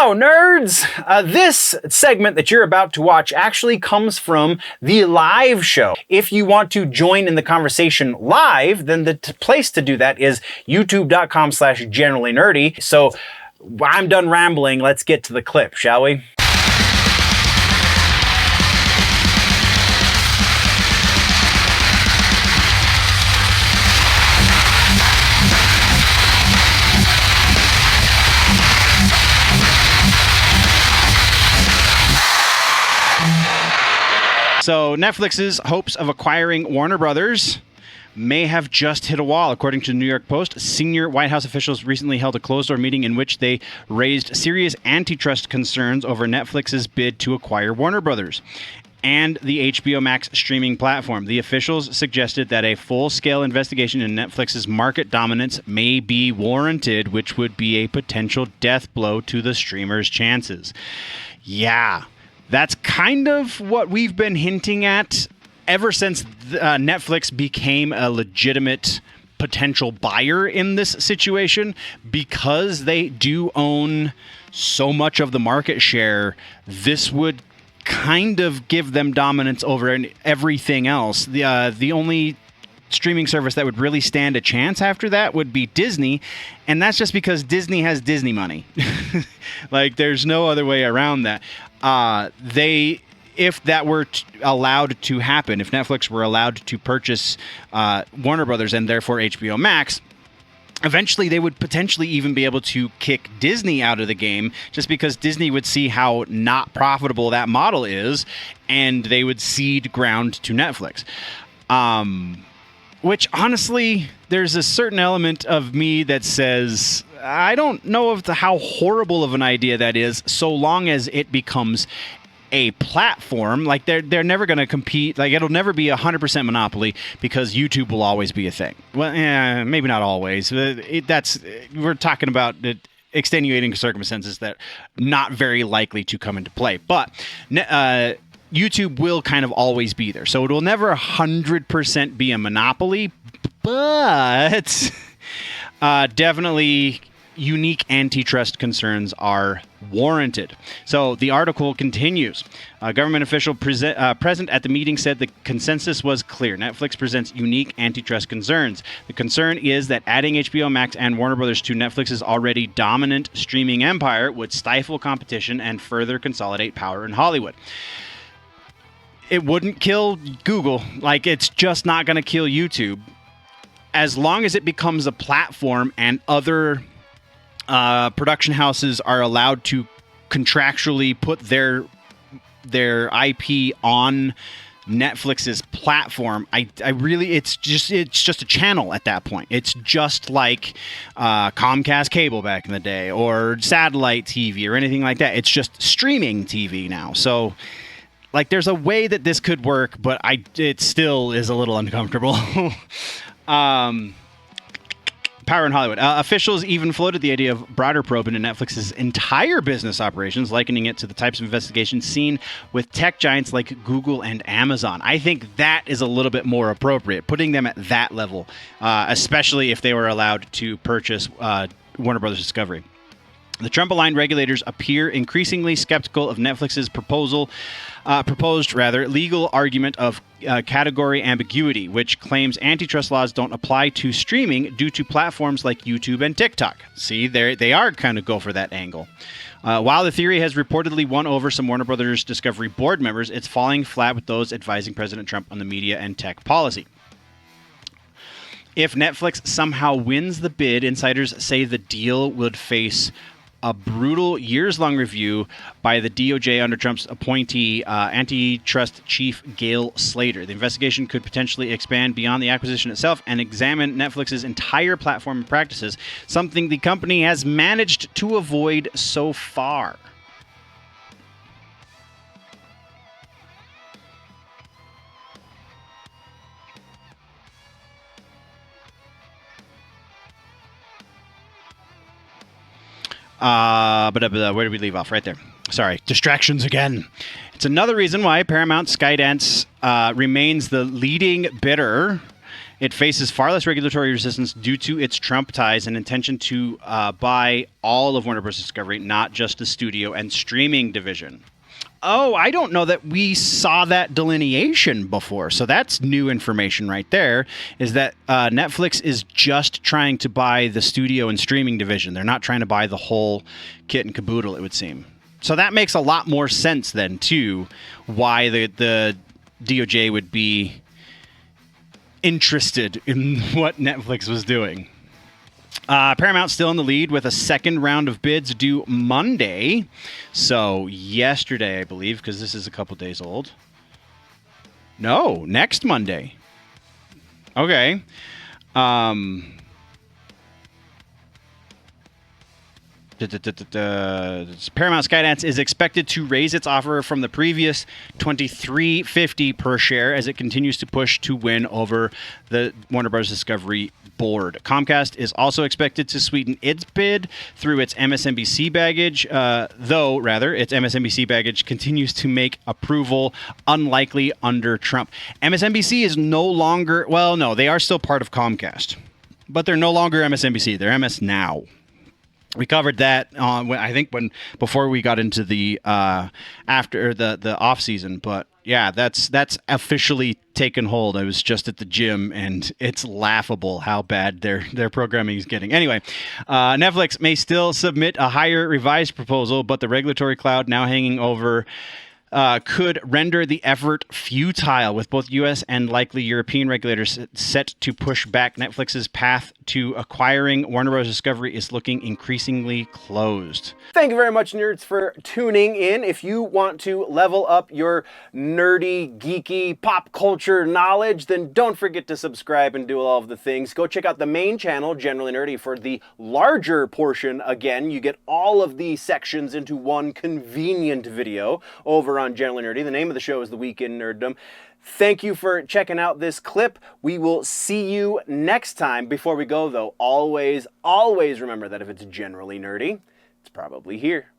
Hello, nerds! This segment that you're about to watch actually comes from the live show. If you want to join in the conversation live, then the place to do that is youtube.com/generallynerdy. So I'm done rambling. Let's get to the clip, shall we? So Netflix's hopes of acquiring Warner Brothers may have just hit a wall. According to the New York Post, senior White House officials recently held a closed-door meeting in which they raised serious antitrust concerns over Netflix's bid to acquire Warner Brothers and the HBO Max streaming platform. The officials suggested that a full-scale investigation in Netflix's market dominance may be warranted, which would be a potential death blow to the streamer's chances. Yeah. That's kind of what we've been hinting at ever since Netflix became a legitimate potential buyer in this situation, because they do own so much of the market share. This would kind of give them dominance over everything else. The only streaming service that would really stand a chance after that would be Disney, and that's just because Disney has Disney money. Like, there's no other way around that. If that were allowed to happen, if Netflix were allowed to purchase Warner Brothers and therefore HBO Max, eventually they would potentially even be able to kick Disney out of the game, just because Disney would see how not profitable that model is, and they would cede ground to Netflix. Which, honestly, there's a certain element of me that says, I don't know how horrible of an idea that is, so long as it becomes a platform. Like, they're never going to compete. Like, it'll never be 100% monopoly, because YouTube will always be a thing. Well, maybe not always. We're talking about extenuating circumstances that not very likely to come into play. But YouTube will kind of always be there. So it will never 100% be a monopoly, but definitely unique antitrust concerns are warranted. So the article continues. A government official present at the meeting said the consensus was clear. Netflix presents unique antitrust concerns. The concern is that adding HBO Max and Warner Brothers to Netflix's already dominant streaming empire would stifle competition and further consolidate power in Hollywood. It wouldn't kill Google. Like, it's just not going to kill YouTube. As long as it becomes a platform and other production houses are allowed to contractually put their IP on Netflix's platform, it's just a channel at that point. It's just like Comcast cable back in the day, or satellite TV, or anything like that. It's just streaming TV now. So, like, there's a way that this could work, but it still is a little uncomfortable. Power in Hollywood. Officials even floated the idea of broader probe into Netflix's entire business operations, likening it to the types of investigations seen with tech giants like Google and Amazon. I think that is a little bit more appropriate, putting them at that level, especially if they were allowed to purchase Warner Brothers Discovery. The Trump-aligned regulators appear increasingly skeptical of Netflix's proposed legal argument of category ambiguity, which claims antitrust laws don't apply to streaming due to platforms like YouTube and TikTok. See, they are kind of go for that angle. While the theory has reportedly won over some Warner Brothers Discovery board members, it's falling flat with those advising President Trump on the media and tech policy. If Netflix somehow wins the bid, insiders say the deal would face a brutal years-long review by the DOJ under Trump's appointee, antitrust chief Gail Slater. The investigation could potentially expand beyond the acquisition itself and examine Netflix's entire platform and practices, something the company has managed to avoid so far. Where did we leave off? Right there. Sorry, distractions again. It's another reason why Paramount Skydance remains the leading bidder It faces far less regulatory resistance due to its Trump ties and intention to buy all of Warner Bros. Discovery, not just the studio and streaming division. Oh, I don't know that we saw that delineation before. So that's new information right there, is that Netflix is just trying to buy the studio and streaming division. They're not trying to buy the whole kit and caboodle, it would seem. So that makes a lot more sense then, too, why the DOJ would be interested in what Netflix was doing. Paramount's still in the lead with a second round of bids due Monday. So yesterday, I believe, because this is a couple days old. No, next Monday. Okay. Paramount Skydance is expected to raise its offer from the previous $23.50 per share as it continues to push to win over the Warner Bros. Discovery board. Comcast is also expected to sweeten its bid through its MSNBC baggage, though its MSNBC baggage continues to make approval unlikely under Trump. MSNBC is no longer, well, no, they are still part of Comcast, but they're no longer MSNBC. They're MS Now. We covered that before we got into the after the off season, but yeah, that's officially taken hold. I was just at the gym, and it's laughable how bad their programming is getting. Anyway, Netflix may still submit a higher revised proposal, but the regulatory cloud now hanging over could render the effort futile, with both U.S. and likely European regulators set to push back. Netflix's path to acquiring Warner Bros. Discovery is looking increasingly closed. Thank you very much, nerds, for tuning in. If you want to level up your nerdy, geeky, pop culture knowledge, then don't forget to subscribe and do all of the things. Go check out the main channel, Generally Nerdy, for the larger portion. Again, you get all of the sections into one convenient video over on Generally Nerdy. The name of the show is The Week in Nerddom. Thank you for checking out this clip. We will see you next time. Before we go, though, always remember that if it's generally nerdy, it's probably here.